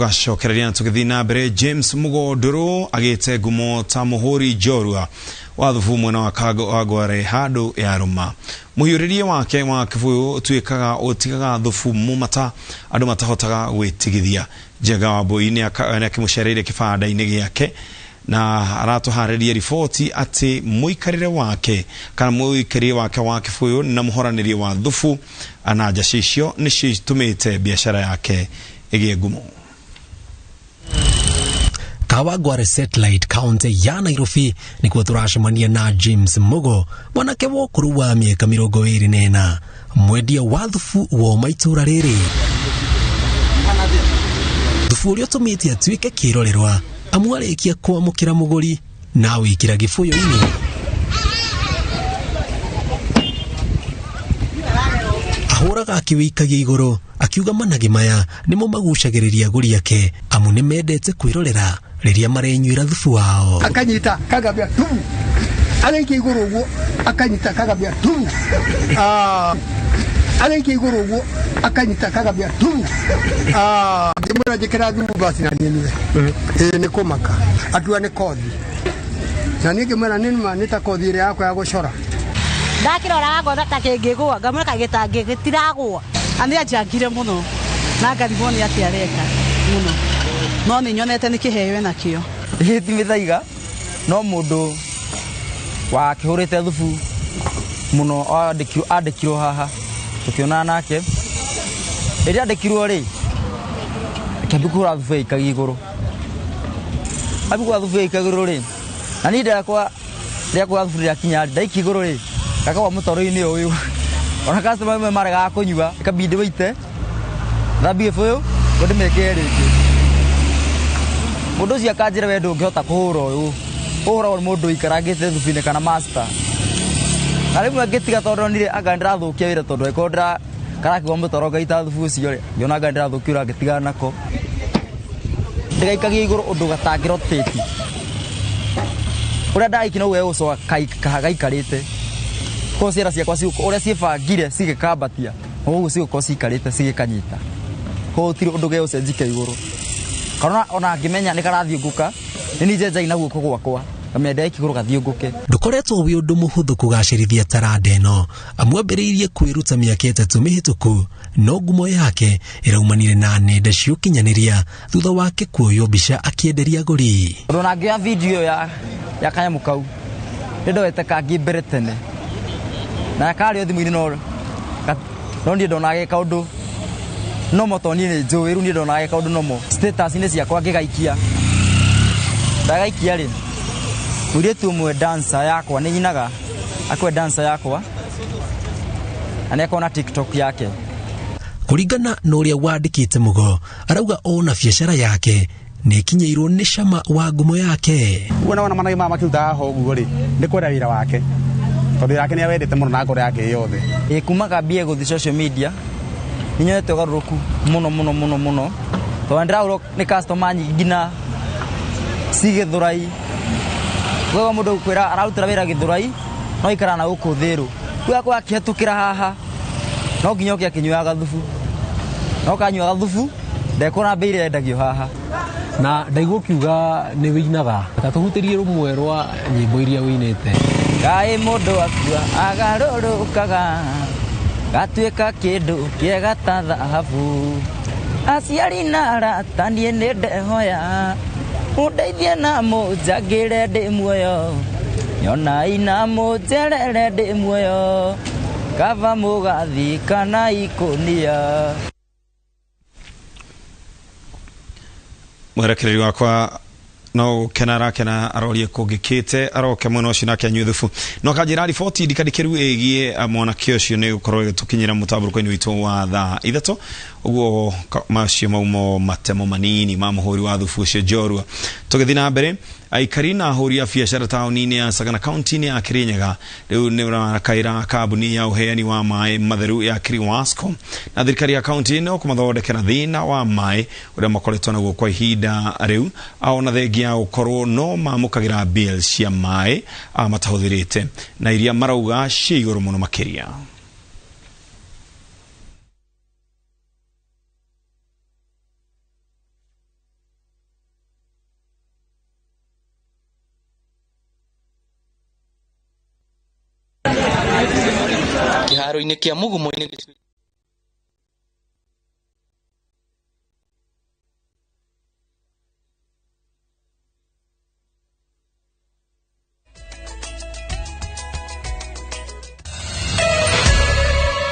tugashokereria tukithina mbere James Mugodoro agite gumo ta muhuri jorua wa thufu mwena wa kagware hadu ya Roma muhiuririe wake wa kivuyo tuikaga otigaga thufu mumata andu matahotaga gwitigithia jega wa boini akimushereire kifada-ini giake na aratuhariria ripoti ati muikarire wake kana muikarire wake wa kivuyo na muhoraniri wa thufu anajacisho nishitumite biashara yake igie gumo. Kawagware Satellite County ya Nairobi ni kwa turashimania na James Mugo mwanake wokuru wa miaka 24 mwendia wa thufu wa maitura riri thufu uria tumite atuike kirorerwa amwarikia kwamukira muguri na wikira gifuyo-ini ahuraga akiwikagia iguru akiuga managi maya nimo magucagiriria aguri yake amu nimendete kwirorera riria marenyuira thufu wao akanyita kagabia tu alenki iguru uguo akanyita kagabia tu alenki iguru uguo akanyita kagabia tu ndimura jikira thumu basi na nini ni kumaka atua ni kothi na ningi mwana nini manita kothi ire yako ya gucora ndakirora ngo ndatakengigwa ngamura kagitangi gitiragwa andi ajangire muno na ngariboni ati areka muno no ni nyonete ni kihewe nakio hiti mithaiga no mundu wa kihurite thufu muno andikiro haha tukiona nake iri andikiro ri kambikura thufu ikagi iguru abikura thufu ikagi ri na ni ndakwa thufu ya kinya ndaiki iguru ri kaka wa mutoro-ini uyu ona customer me maraga kunyua kabindi wite thabie fuyo ndi mekere iki mundu cia kanjira wendo ngihota kuhura uyu uhura wa mundu ikaragite thufine kana master ari mu ngitiga tondu nire anga ndirathukia wira tondu ekondra karaki wa mutoro gaita thufu ucio ri yona anga ndirathukia ngitiga nako ndigaikagia iguru undu gatangiroteti uria ndaiki no we uco gaikarite ko ciara ciakwa ciuko uria cibangire cigikambatia uguo ciuko cikarite cigikanyita ko tiri undu ge ucenjike iguru kana ona ngimenya ni karathiunguka ni njenja ina guoko gwakwa kamenda ikiguru gathiunguke ndukoretwo wi undu muhuthu kugacirithia taranda ino amwambiriirie kwiruta miaka 3 mihituku no ngumo yake iraumanire na nenda cia ukinyaniria thutha wake kuoyo mbica akienderia aguri ndona ngia video ya kanyamu kau ndoete kangi mbere tene na kari thimu-ini no ndi ndonage kaundu nomo toni ni njuiru ndi ndonage kaundu nomo status ni ciakwa ngigaikia ndagaikia ri muritu mwe dancer yakwa ni nyinaga akwe dancer yakwa ani akona TikTok yake kuringana na uria wandikite Mugo arauga ona biashara yake ni kinyeirwo ni cama wa ngumo yake wana managi mama kiuta ho guo ri ni kwenda wira wake tondu yake ni awendete muno na ngoro yake yothe kumaga bie guthi social media ninyete garuruku muno to ndrauro ni customer nyingina sigithurai wewe mundu kwira arautura wira githurai no ikara na uku thiru kwa kwa kihetukira haha no nginyo kia kinyuaga thufu no kanyuaga thufu ndekora beire endagio haha na ndaigwo kiuga ni winaga tatugutirie rumwe rwa nyimbo iria winete kai mundu akua agarurukaga gatuika kindu kiega ta thahabu aciari na arata nie ni ndehoya undeithie na munjagire ndi muoyo nyona ina munjerere ndi muoyo kava mugathi kana ikunia mwerekereri wakwa no kena arorie kugikite aroke muno cina kya nyuthufu no kajira riboti ndikadikiru egie mwana kiocio ni ukorwo tukinyira mutaburuko-ini witu wa thaa ithato uguo macio maumo matemo manini ma muhuri wa thufu cio jorua tugithina mbere aikari na ahuri a biashara tauni-ini ya Sagana County ni ya Kirinyaga riu ni urakaira kabuni ya uheani wa mai matheru ya Kiriwasco na thirikari ya county no kumathondekera thina wa mai uria makoretwo naguo kwa ihinda riu aona thengia ukorwo no mamukagira bill cia mai matahuthirite na iria marauga cia iguru muno makiria kĩharo-inĩ kĩa Mugumo-inĩ